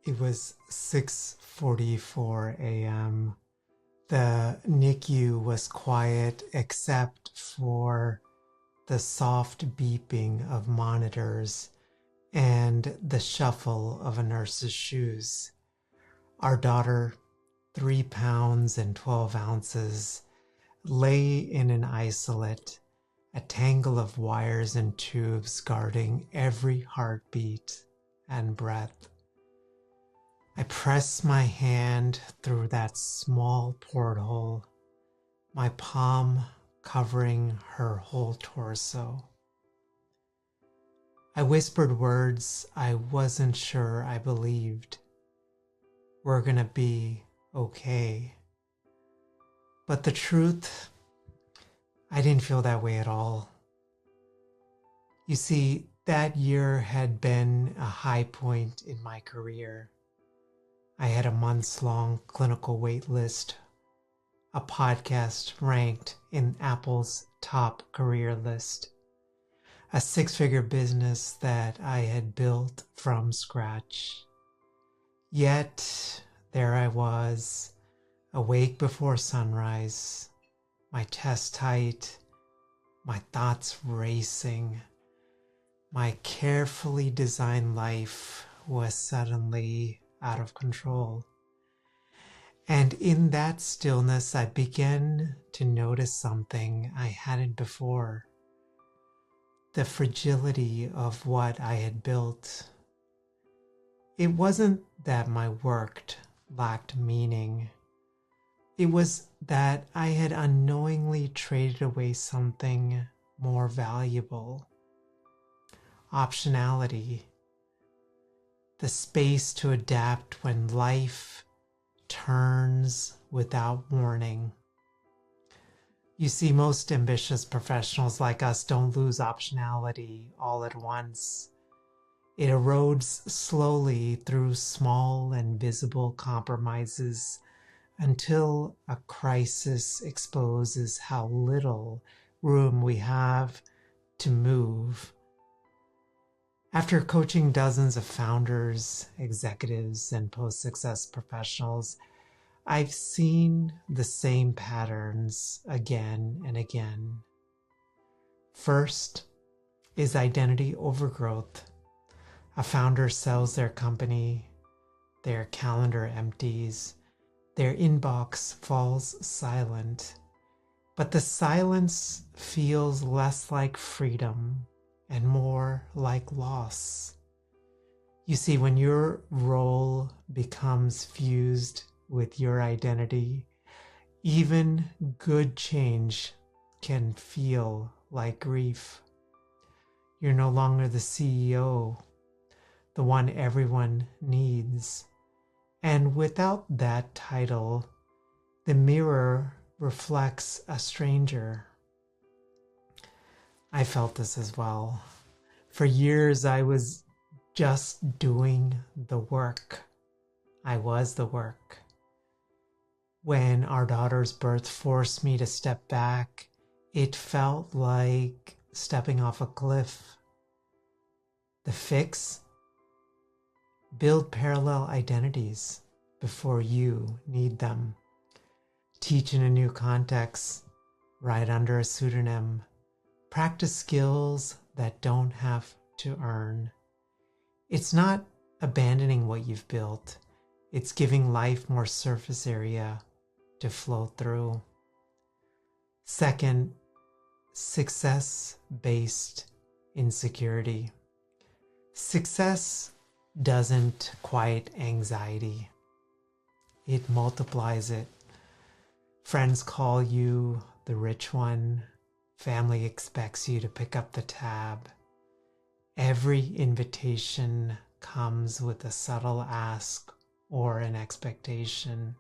It was 6:44 a.m. The NICU was quiet except for the soft beeping of monitors and the shuffle of a nurse's shoes. Our daughter, 3 pounds and 12 ounces, lay in an isolate, a tangle of wires and tubes guarding every heartbeat and breath. I press my hand through that small porthole, my palm covering her whole torso. I whispered words I wasn't sure I believed. We're gonna be okay. But the truth, I didn't feel that way at all. You see, that year had been a high point in my career. I had a months-long clinical wait list, a podcast ranked in Apple's top career list, a 6-figure business that I had built from scratch. Yet, there I was, awake before sunrise, my chest tight, my thoughts racing. My carefully designed life was suddenly out of control. And in that stillness, I began to notice something I hadn't before. The fragility of what I had built. It wasn't that my work lacked meaning. It was that I had unknowingly traded away something more valuable. Optionality. The space to adapt when life turns without warning. You see, most ambitious professionals like us don't lose optionality all at once. It erodes slowly through small and visible compromises until a crisis exposes how little room we have to move. After coaching dozens of founders, executives, and post-success professionals, I've seen the same patterns again and again. First is identity overgrowth. A founder sells their company, their calendar empties, their inbox falls silent, but the silence feels less like freedom and more like loss. You see, when your role becomes fused with your identity, even good change can feel like grief. You're no longer the CEO, the one everyone needs. And without that title, the mirror reflects a stranger. I felt this as well. For years, I was just doing the work. I was the work. When our daughter's birth forced me to step back, it felt like stepping off a cliff. The fix? Build parallel identities before you need them. Teach in a new context. Write under a pseudonym. Practice skills that don't have to earn. It's not abandoning what you've built. It's giving life more surface area to flow through. Second, success-based insecurity. Success doesn't quiet anxiety. It multiplies it. Friends call you the rich one. Family expects you to pick up the tab. Every invitation comes with a subtle ask or an expectation.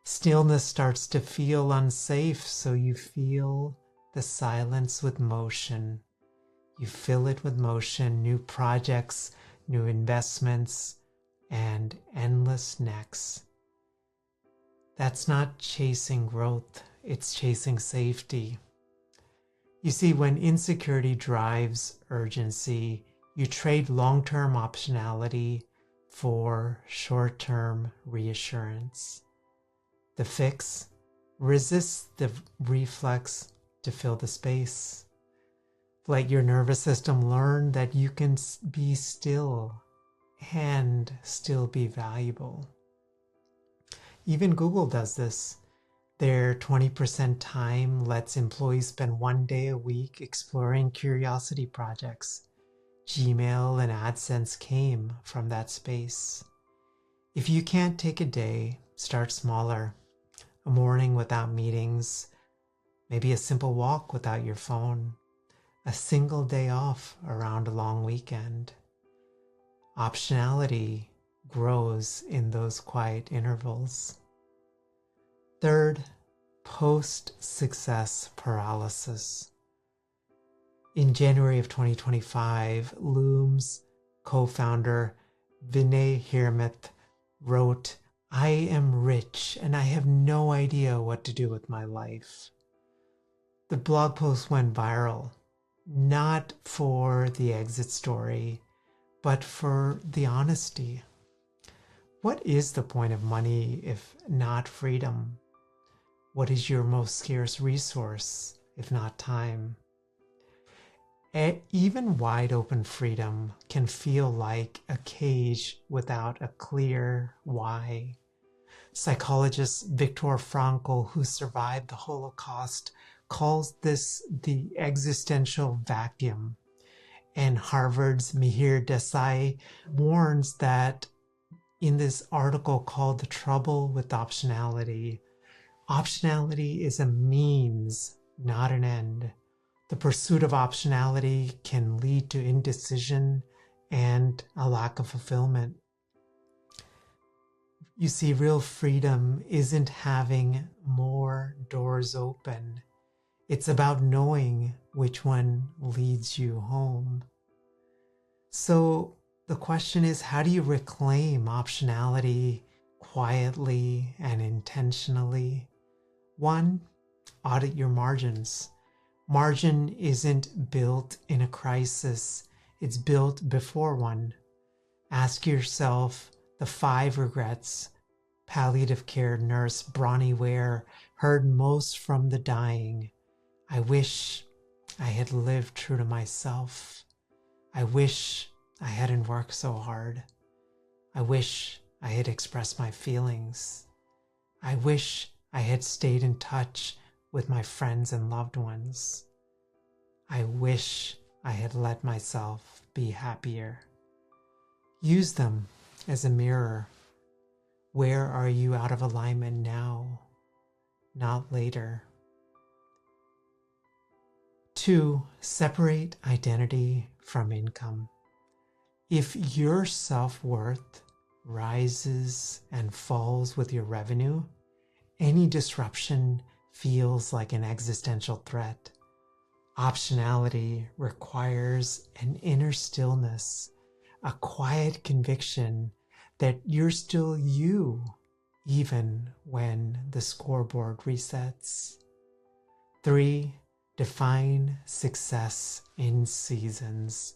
Stillness starts to feel unsafe, so you feel the silence with motion. You fill it with motion, new projects, new investments, and endless next. That's not chasing growth, it's chasing safety. You see, when insecurity drives urgency, you trade long-term optionality for short-term reassurance. The fix, resist the reflex to fill the space. Let your nervous system learn that you can be still and still be valuable. Even Google does this. Their 20% time lets employees spend 1 day a week exploring curiosity projects. Gmail and AdSense came from that space. If you can't take a day, start smaller. A morning without meetings, maybe a simple walk without your phone, a single day off around a long weekend. Optionality grows in those quiet intervals. Third, post-success paralysis. In January of 2025, Loom's co-founder Vinay Hirmath wrote, "I am rich and I have no idea what to do with my life." The blog post went viral, not for the exit story, but for the honesty. What is the point of money if not freedom? What is your most scarce resource if not time? Even wide open freedom can feel like a cage without a clear why. Psychologist Viktor Frankl, who survived the Holocaust, calls this the existential vacuum. And Harvard's Mihir Desai warns that in this article called "The Trouble with Optionality," optionality is a means, not an end. The pursuit of optionality can lead to indecision and a lack of fulfillment. You see, real freedom isn't having more doors open. It's about knowing which one leads you home. So the question is, how do you reclaim optionality quietly and intentionally? 1, audit your margins. Margin isn't built in a crisis, it's built before one. Ask yourself the 5 regrets palliative care nurse Bronnie Ware heard most from the dying. I wish I had lived true to myself. I wish I hadn't worked so hard. I wish I had expressed my feelings. I wish I had stayed in touch with my friends and loved ones. I wish I had let myself be happier. Use them as a mirror. Where are you out of alignment now, not later? 2, separate identity from income. If your self-worth rises and falls with your revenue, any disruption feels like an existential threat. Optionality requires an inner stillness, a quiet conviction that you're still you, even when the scoreboard resets. 3, define success in seasons.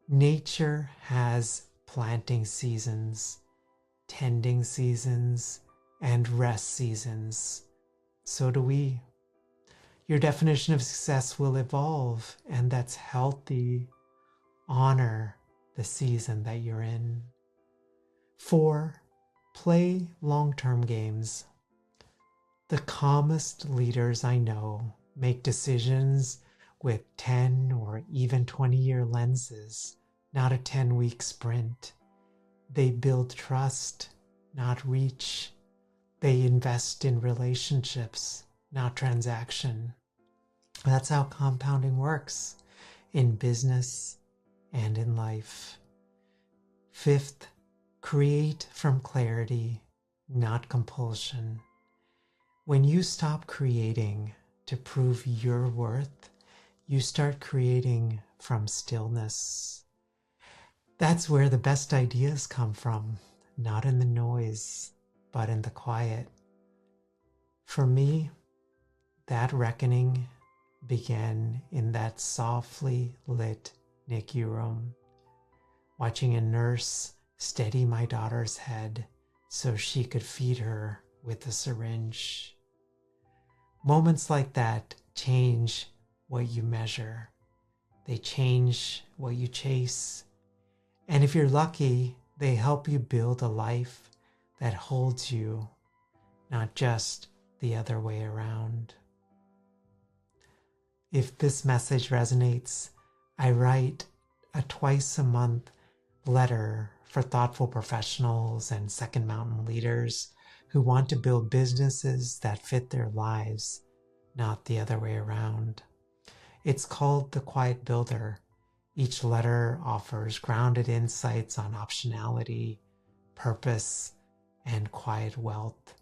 Nature has planting seasons, tending seasons, and rest seasons. So do we. Your definition of success will evolve, and that's healthy. Honor the season that you're in. 4, play long-term games. The calmest leaders I know make decisions with 10 or even 20-year lenses, not a 10-week sprint. They build trust, not reach. They invest in relationships, not transaction. That's how compounding works in business and in life. 5th, create from clarity, not compulsion. When you stop creating to prove your worth, you start creating from stillness. That's where the best ideas come from, not in the noise, but in the quiet. For me, that reckoning began in that softly lit NICU room, watching a nurse steady my daughter's head so she could feed her with a syringe. Moments like that change what you measure. They change what you chase. And if you're lucky, they help you build a life that holds you, not just the other way around. If this message resonates, I write a twice a month letter for thoughtful professionals and Second Mountain leaders who want to build businesses that fit their lives, not the other way around. It's called The Quiet Builder. Each letter offers grounded insights on optionality, purpose, and quiet wealth.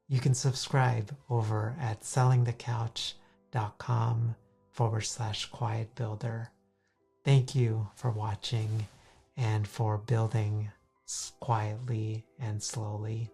You can subscribe over at sellingthecouch.com/quiet builder. Thank you for watching and for building quietly and slowly.